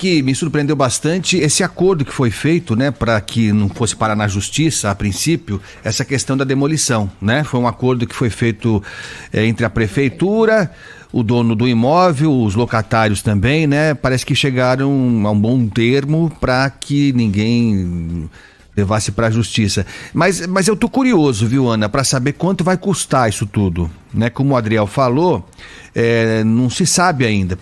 que me surpreendeu bastante esse acordo que foi feito, né, para que não fosse parar na justiça, a princípio, essa questão da demolição, né? Foi um acordo que foi feito entre a prefeitura, o dono do imóvel, os locatários também, né? Parece que chegaram a um bom termo para que ninguém levasse para a justiça. Mas eu tô curioso, viu, Ana, para saber quanto vai custar isso tudo, né? Como o Adriel falou, não se sabe ainda,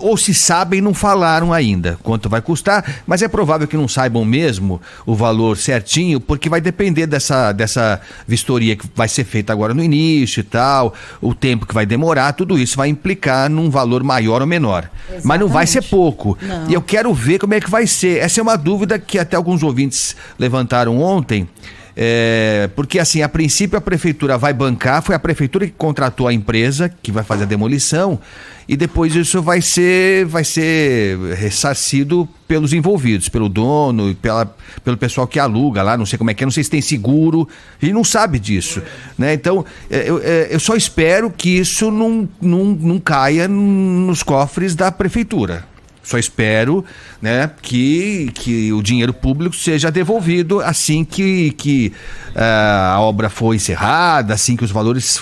ou se sabem, não falaram ainda quanto vai custar, mas é provável que não saibam mesmo o valor certinho, porque vai depender dessa vistoria que vai ser feita agora no início e tal, o tempo que vai demorar, tudo isso vai implicar num valor maior ou menor. Exatamente. Mas não vai ser pouco. Não. E eu quero ver como é que vai ser. Essa é uma dúvida que até alguns ouvintes levantaram ontem. Porque assim, a princípio a prefeitura vai bancar, foi a prefeitura que contratou a empresa que vai fazer a demolição, e depois isso vai ser ressarcido pelos envolvidos, pelo dono e pelo pessoal que aluga lá, não sei como é que é, não sei se tem seguro, a gente não sabe disso, né? Então eu só espero que isso não caia nos cofres da prefeitura. Só espero, né, que o dinheiro público seja devolvido assim que a obra for encerrada, assim que os valores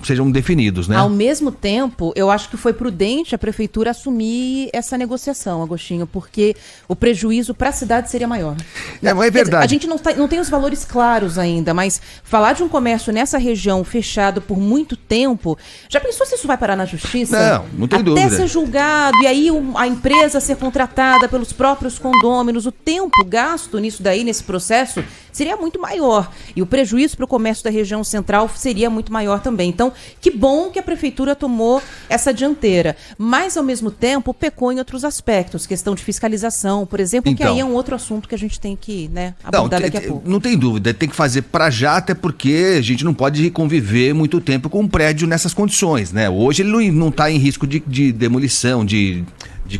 sejam definidos, né? Ao mesmo tempo, eu acho que foi prudente a prefeitura assumir essa negociação, Agostinho, porque o prejuízo para a cidade seria maior. Não é verdade. A gente não tem os valores claros ainda, mas falar de um comércio nessa região fechado por muito tempo, já pensou se isso vai parar na justiça? Não tem dúvida. Até ser julgado, e aí a empresa ser contratada pelos próprios condôminos, o tempo gasto nisso daí, nesse processo, seria muito maior. E o prejuízo para o comércio da região central seria muito maior também. Então, que bom que a prefeitura tomou essa dianteira. Mas, ao mesmo tempo, pecou em outros aspectos. Questão de fiscalização, por exemplo, que aí é um outro assunto que a gente tem que abordar daqui a pouco. Não tem dúvida, tem que fazer para já, até porque a gente não pode conviver muito tempo com um prédio nessas condições, né? Hoje ele não está em risco de demolição, de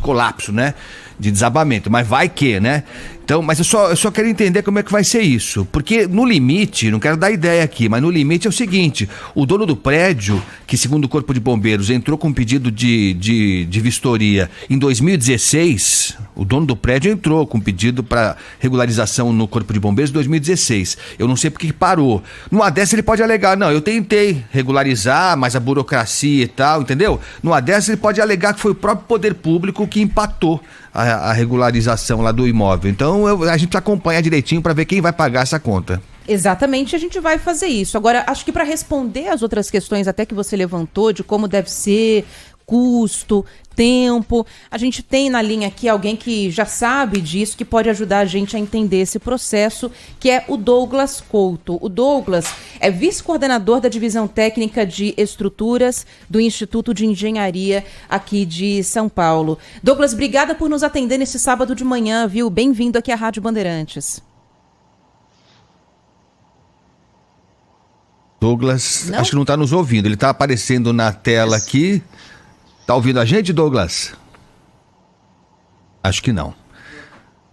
colapso, né? De desabamento, mas vai que, né? Então, mas eu só quero entender como é que vai ser isso, porque no limite, não quero dar ideia aqui, mas no limite é o seguinte: o dono do prédio, que segundo o Corpo de Bombeiros entrou com pedido de vistoria em 2016, o dono do prédio entrou com pedido para regularização no Corpo de Bombeiros em 2016. Eu não sei porque que parou. Numa dessa ele pode alegar, não, eu tentei regularizar, mas a burocracia e tal, entendeu? Numa dessa ele pode alegar que foi o próprio poder público que empatou a regularização lá do imóvel. Então a gente acompanha direitinho para ver quem vai pagar essa conta. Exatamente, a gente vai fazer isso. Agora, acho que para responder as outras questões até que você levantou, de como deve ser, custo, tempo, a gente tem na linha aqui alguém que já sabe disso, que pode ajudar a gente a entender esse processo, que é o Douglas Couto. O Douglas é vice-coordenador da Divisão Técnica de Estruturas do Instituto de Engenharia aqui de São Paulo. Douglas, obrigada por nos atender nesse sábado de manhã, viu? Bem-vindo aqui à Rádio Bandeirantes. Douglas, acho que não está nos ouvindo, ele está aparecendo na tela aqui. Tá ouvindo a gente, Douglas? Acho que não.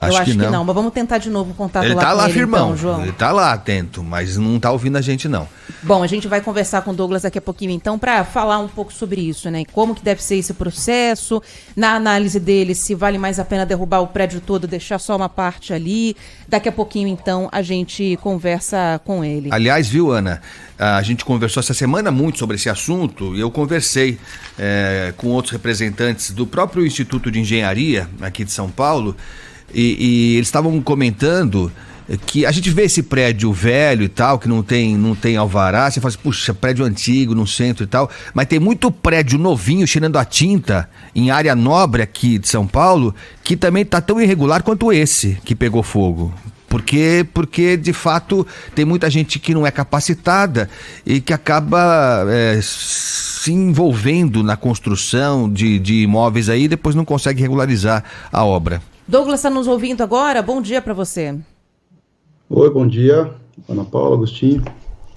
Eu acho que não, mas vamos tentar de novo o contato ele lá tá com lá, ele, firmão. Então, João. Ele tá lá atento, mas não tá ouvindo a gente, não. Bom, a gente vai conversar com o Douglas daqui a pouquinho, então, para falar um pouco sobre isso, né? Como que deve ser esse processo, na análise dele, se vale mais a pena derrubar o prédio todo, deixar só uma parte ali. Daqui a pouquinho, então, a gente conversa com ele. Aliás, viu, Ana, a gente conversou essa semana muito sobre esse assunto e eu conversei com outros representantes do próprio Instituto de Engenharia aqui de São Paulo. E eles estavam comentando que a gente vê esse prédio velho e tal, que não tem alvará, você fala assim, puxa, prédio antigo no centro e tal, mas tem muito prédio novinho cheirando a tinta em área nobre aqui de São Paulo, que também tá tão irregular quanto esse que pegou fogo. Porque de fato tem muita gente que não é capacitada e que acaba se envolvendo na construção de imóveis aí e depois não consegue regularizar a obra. Douglas está nos ouvindo agora? Bom dia para você. Oi, bom dia. Ana Paula, Agostinho.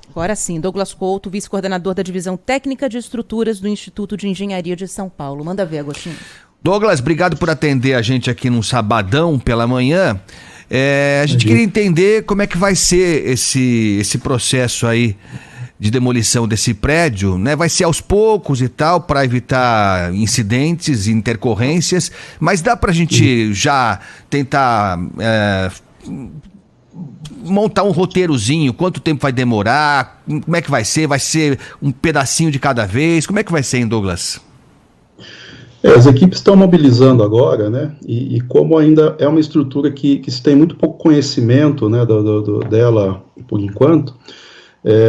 Agora sim, Douglas Couto, vice-coordenador da Divisão Técnica de Estruturas do Instituto de Engenharia de São Paulo. Manda ver, Agostinho. Douglas, obrigado por atender a gente aqui num sabadão pela manhã. A gente queria entender como é que vai ser esse processo aí de demolição desse prédio, né? Vai ser aos poucos e tal, para evitar incidentes e intercorrências, mas dá para a gente já tentar montar um roteirozinho, quanto tempo vai demorar, como é que vai ser um pedacinho de cada vez, como é que vai ser, hein, Douglas? As equipes estão mobilizando agora, né, e como ainda é uma estrutura que se tem muito pouco conhecimento, né, dela por enquanto,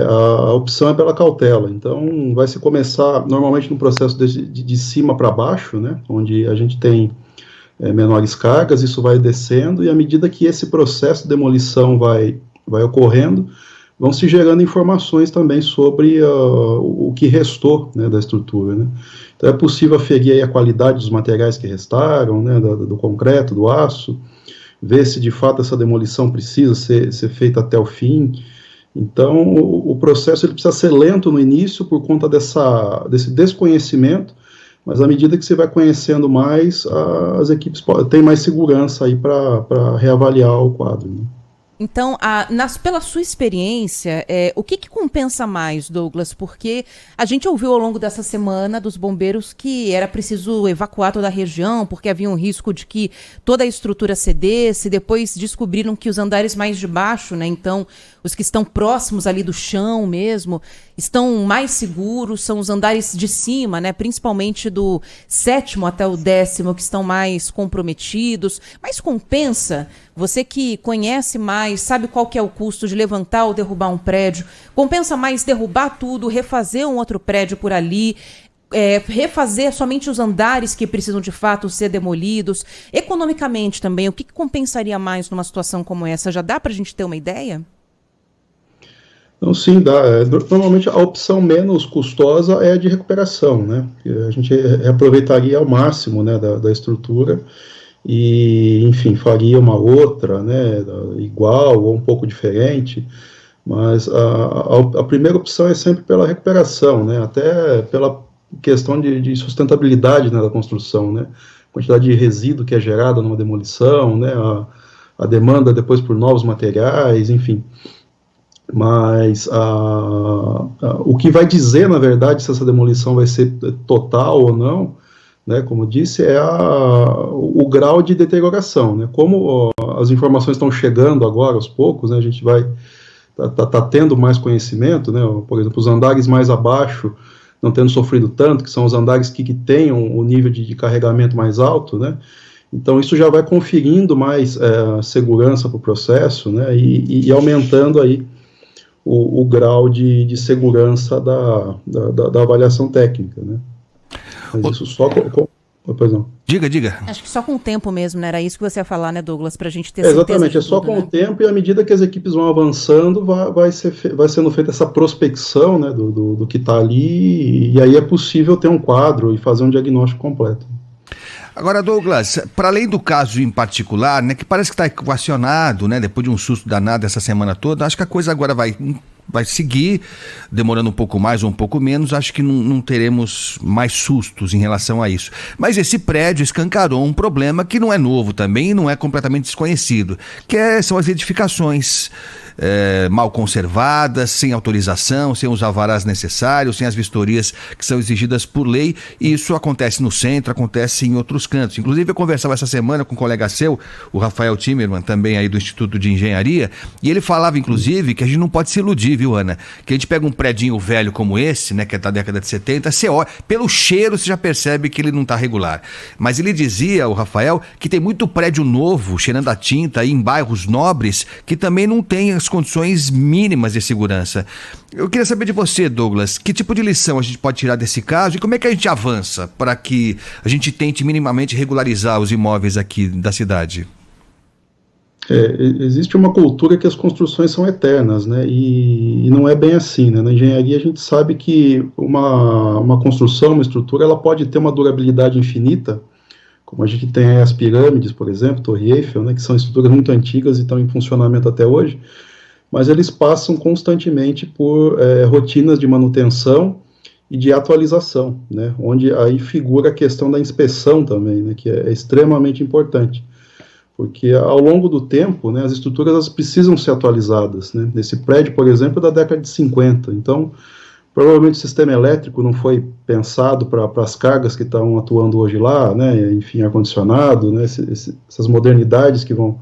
a opção é pela cautela. Então vai se começar normalmente no processo de cima para baixo, né, onde a gente tem menores cargas, isso vai descendo, e à medida que esse processo de demolição vai ocorrendo, vão se gerando informações também sobre o que restou, né, da estrutura, né. Então é possível aferir aí a qualidade dos materiais que restaram, né, do concreto, do aço, ver se de fato essa demolição precisa ser feita até o fim. Então o processo ele precisa ser lento no início por conta desse desconhecimento, mas à medida que você vai conhecendo mais, as equipes têm mais segurança aí para reavaliar o quadro, né? Então, pela sua experiência, o que compensa mais, Douglas? Porque a gente ouviu ao longo dessa semana dos bombeiros que era preciso evacuar toda a região, porque havia um risco de que toda a estrutura cedesse, depois descobriram que os andares mais de baixo, né, então os que estão próximos ali do chão mesmo, estão mais seguros, são os andares de cima, né, principalmente do 7º até o 10º, que estão mais comprometidos. Mas compensa? Você que conhece mais, sabe qual que é o custo de levantar ou derrubar um prédio, compensa mais derrubar tudo, refazer um outro prédio por ali, refazer somente os andares que precisam de fato ser demolidos? Economicamente também, o que compensaria mais numa situação como essa? Já dá para a gente ter uma ideia? Então, sim, dá. Normalmente a opção menos custosa é a de recuperação, né? A gente reaproveitaria ao máximo, né, da estrutura e, enfim, faria uma outra, né, igual ou um pouco diferente, mas a primeira opção é sempre pela recuperação, né, até pela questão de sustentabilidade, né, da construção, né, quantidade de resíduo que é gerada numa demolição, né, a demanda depois por novos materiais, enfim. Mas o que vai dizer, na verdade, se essa demolição vai ser total ou não, né, como eu disse, é o grau de deterioração, né, como as informações estão chegando agora aos poucos, né, a gente vai tá tendo mais conhecimento, né, por exemplo, os andares mais abaixo não tendo sofrido tanto, que são os andares que tenham o nível de carregamento mais alto, né, então isso já vai conferindo mais segurança para o processo, né, e aumentando aí o grau de segurança da avaliação técnica, né. Mas isso só pois não. Diga. Acho que só com o tempo mesmo, né? Era isso que você ia falar, né, Douglas? Pra gente ter certeza. Exatamente, é só com o tempo, e à medida que as equipes vão avançando, vai sendo feita essa prospecção, né, do que está ali, e aí é possível ter um quadro e fazer um diagnóstico completo. Agora, Douglas, para além do caso em particular, né, que parece que está equacionado, né, depois de um susto danado essa semana toda, acho que a coisa agora vai seguir, demorando um pouco mais ou um pouco menos, acho que não teremos mais sustos em relação a isso. Mas esse prédio escancarou um problema que não é novo também e não é completamente desconhecido, que são as edificações mal conservadas, sem autorização, sem os alvarás necessários, sem as vistorias que são exigidas por lei, e isso acontece no centro, acontece em outros cantos. Inclusive eu conversava essa semana com um colega seu, o Rafael Timerman, também aí do Instituto de Engenharia, e ele falava inclusive que a gente não pode se iludir, viu, Ana? Que a gente pega um predinho velho como esse, né, que é da década de 70, você olha, pelo cheiro você já percebe que ele não está regular. Mas ele dizia, o Rafael, que tem muito prédio novo, cheirando a tinta, aí em bairros nobres, que também não tem as condições mínimas de segurança. Eu queria saber de você, Douglas, que tipo de lição a gente pode tirar desse caso e como é que a gente avança para que a gente tente minimamente regularizar os imóveis aqui da cidade? Existe uma cultura que as construções são eternas, né, e não é bem assim, né. Na engenharia a gente sabe que uma construção, uma estrutura, ela pode ter uma durabilidade infinita, como a gente tem as pirâmides, por exemplo, Torre Eiffel, né, que são estruturas muito antigas e estão em funcionamento até hoje, mas eles passam constantemente por rotinas de manutenção e de atualização, né, onde aí figura a questão da inspeção também, né, que é extremamente importante. Porque ao longo do tempo, né, as estruturas elas precisam ser atualizadas, né? Esse prédio, por exemplo, é da década de 50, então provavelmente o sistema elétrico não foi pensado para as cargas que estão atuando hoje lá, né? Enfim, ar-condicionado, né? Essas modernidades que vão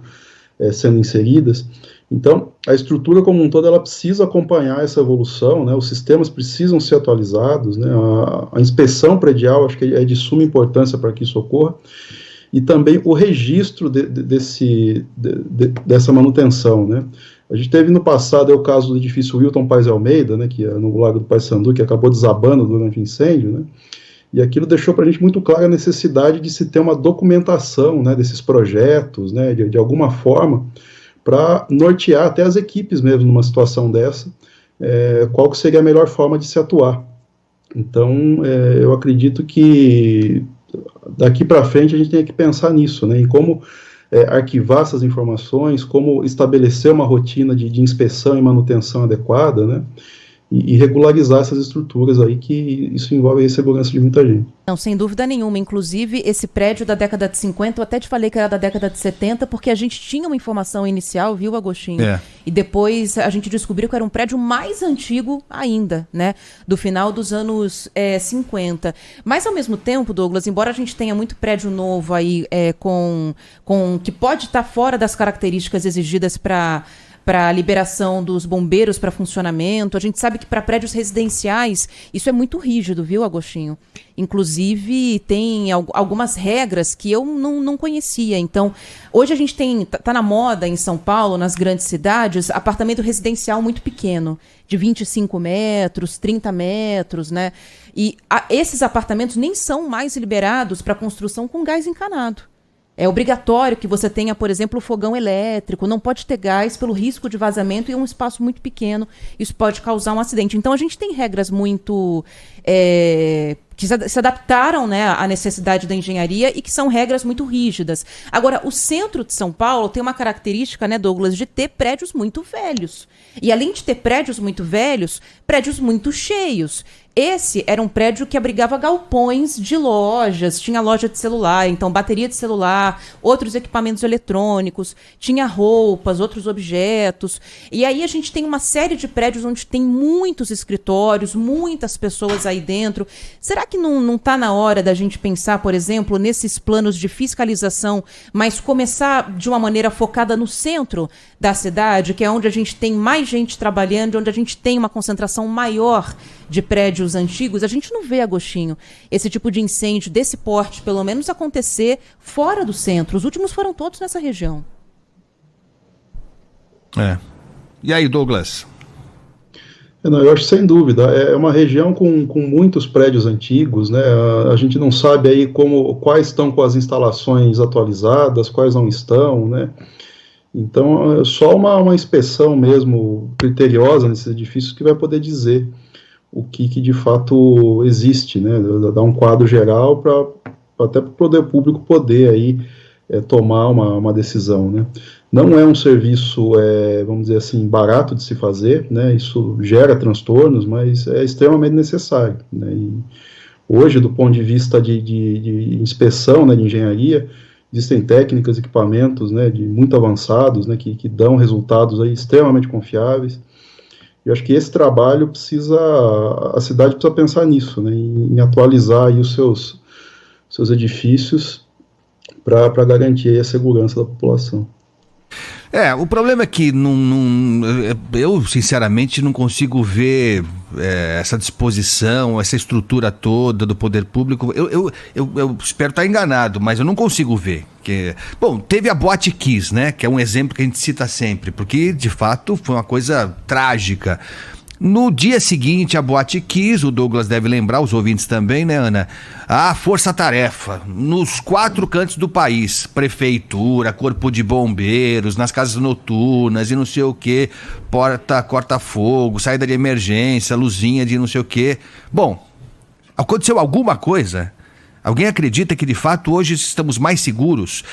sendo inseridas. Então, a estrutura como um todo, ela precisa acompanhar essa evolução, né? Os sistemas precisam ser atualizados, né? A inspeção predial, acho que é de suma importância para que isso ocorra, e também o registro dessa manutenção, né? A gente teve no passado o caso do edifício Wilton Paes Almeida, né, que é no Lago do Paissandu, que acabou desabando durante o incêndio, né? E aquilo deixou para a gente muito clara a necessidade de se ter uma documentação, né, desses projetos, né, de alguma forma, para nortear até as equipes mesmo numa situação dessa, qual que seria a melhor forma de se atuar. Então, eu acredito que daqui para frente a gente tem que pensar nisso, né, em como arquivar essas informações, como estabelecer uma rotina de inspeção e manutenção adequada, né, e regularizar essas estruturas aí, que isso envolve a segurança de muita gente. Não, sem dúvida nenhuma. Inclusive, esse prédio da década de 50, eu até te falei que era da década de 70, porque a gente tinha uma informação inicial, viu, Agostinho? E depois a gente descobriu que era um prédio mais antigo ainda, né? Do final dos anos 50. Mas, ao mesmo tempo, Douglas, embora a gente tenha muito prédio novo aí, que pode estar fora das características exigidas para a liberação dos bombeiros para funcionamento, a gente sabe que para prédios residenciais isso é muito rígido, viu, Agostinho? Inclusive tem algumas regras que eu não conhecia. Então, hoje a gente tá na moda em São Paulo, nas grandes cidades, apartamento residencial muito pequeno, de 25 metros, 30 metros, né? E esses apartamentos nem são mais liberados para construção com gás encanado. É obrigatório que você tenha, por exemplo, o fogão elétrico, não pode ter gás pelo risco de vazamento e um espaço muito pequeno. Isso pode causar um acidente. Então, a gente tem regras muito que se adaptaram, né, à necessidade da engenharia e que são regras muito rígidas. Agora, o centro de São Paulo tem uma característica, né, Douglas, de ter prédios muito velhos. E além de ter prédios muito velhos, prédios muito cheios. Esse era um prédio que abrigava galpões de lojas, tinha loja de celular, então bateria de celular, outros equipamentos eletrônicos, tinha roupas, outros objetos. E aí a gente tem uma série de prédios onde tem muitos escritórios, muitas pessoas aí dentro. Será que não está na hora da gente pensar, por exemplo, nesses planos de fiscalização, mas começar de uma maneira focada no centro da cidade, que é onde a gente tem mais gente trabalhando, onde a gente tem uma concentração maior de prédios antigos? A gente não vê, Agostinho, esse tipo de incêndio desse porte, pelo menos, acontecer fora do centro. Os últimos foram todos nessa região. E aí, Douglas? Eu acho sem dúvida, é uma região com muitos prédios antigos, né? A gente não sabe aí quais estão com as instalações atualizadas, quais não estão, né? Então, só uma inspeção mesmo criteriosa nesses edifícios que vai poder dizer o que de fato existe, né? Dar um quadro geral até para o poder público poder aí tomar uma decisão, né? Não é um serviço, vamos dizer assim, barato de se fazer, né? Isso gera transtornos, mas é extremamente necessário, né? E hoje, do ponto de vista de inspeção, né, de engenharia, existem técnicas, equipamentos, né, muito avançados, né, que dão resultados aí extremamente confiáveis. Eu acho que esse trabalho a cidade precisa pensar nisso, né, em atualizar aí os seus edifícios para garantir aí a segurança da população. O problema é que eu, sinceramente, não consigo ver essa disposição, essa estrutura toda do poder público. Eu espero estar enganado, mas eu não consigo ver. Bom, teve a Boate Kiss, né? Que é um exemplo que a gente cita sempre, porque, de fato, foi uma coisa trágica. No dia seguinte, a Boate Kiss, o Douglas deve lembrar, os ouvintes também, né, Ana? A força-tarefa, nos 4 cantos do país, prefeitura, corpo de bombeiros, nas casas noturnas e não sei o quê, corta-fogo, saída de emergência, luzinha de não sei o quê. Bom, aconteceu alguma coisa? Alguém acredita que, de fato, hoje estamos mais seguros?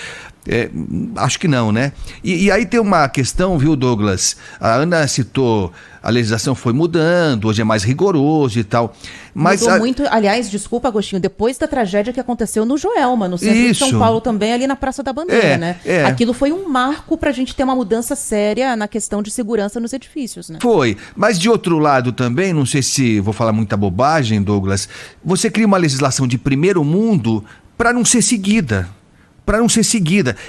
Acho que não, né? E aí tem uma questão, viu, Douglas? A Ana citou, a legislação foi mudando, hoje é mais rigoroso e tal. Mas mudou muito, aliás, desculpa, Agostinho, depois da tragédia que aconteceu no Joelma, no centro de São Paulo também, ali na Praça da Bandeira, né? Aquilo foi um marco pra gente ter uma mudança séria na questão de segurança nos edifícios, né? Foi, mas de outro lado também, não sei se vou falar muita bobagem, Douglas, você cria uma legislação de primeiro mundo para não ser seguida.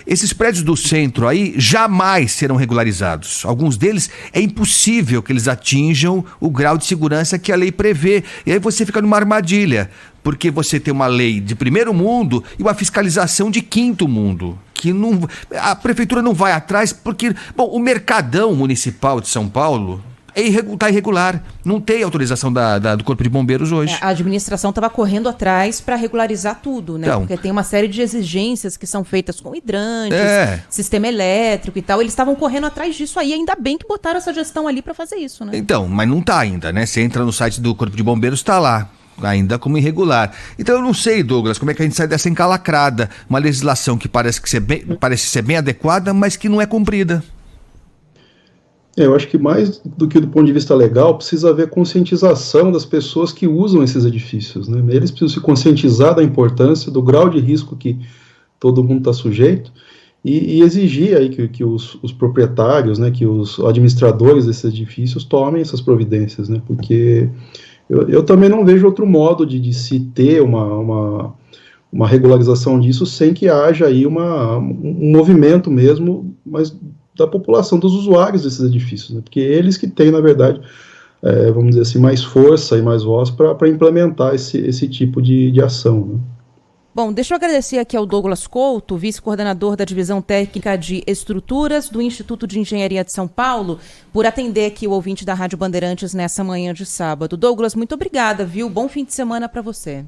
Esses prédios do centro aí jamais serão regularizados. Alguns deles é impossível que eles atinjam o grau de segurança que a lei prevê. E aí você fica numa armadilha, porque você tem uma lei de primeiro mundo e uma fiscalização de quinto mundo. Que não, a prefeitura não vai atrás porque, bom, o Mercadão Municipal de São Paulo está irregular, não tem autorização do Corpo de Bombeiros hoje. A administração estava correndo atrás para regularizar tudo, né? Então, porque tem uma série de exigências que são feitas com hidrantes, sistema elétrico e tal. Eles estavam correndo atrás disso aí, ainda bem que botaram essa gestão ali para fazer isso, né? Então, mas não está ainda, né? Você entra no site do Corpo de Bombeiros, está lá, ainda como irregular. Então eu não sei, Douglas, como é que a gente sai dessa encalacrada, uma legislação que parece ser bem adequada, mas que não é cumprida. Eu acho que mais do que do ponto de vista legal, precisa haver conscientização das pessoas que usam esses edifícios, né? Eles precisam se conscientizar da importância, do grau de risco que todo mundo está sujeito e exigir aí que os proprietários, né, que os administradores desses edifícios tomem essas providências, né? Porque eu também não vejo outro modo de se ter uma regularização disso sem que haja aí um movimento mesmo, mas da população, dos usuários desses edifícios, né? Porque eles que têm, na verdade, vamos dizer assim, mais força e mais voz para implementar esse tipo de ação, né? Bom, deixa eu agradecer aqui ao Douglas Couto, vice-coordenador da Divisão Técnica de Estruturas do Instituto de Engenharia de São Paulo, por atender aqui o ouvinte da Rádio Bandeirantes nessa manhã de sábado. Douglas, muito obrigada, viu? Bom fim de semana para você.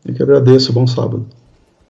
Eu que agradeço, bom sábado.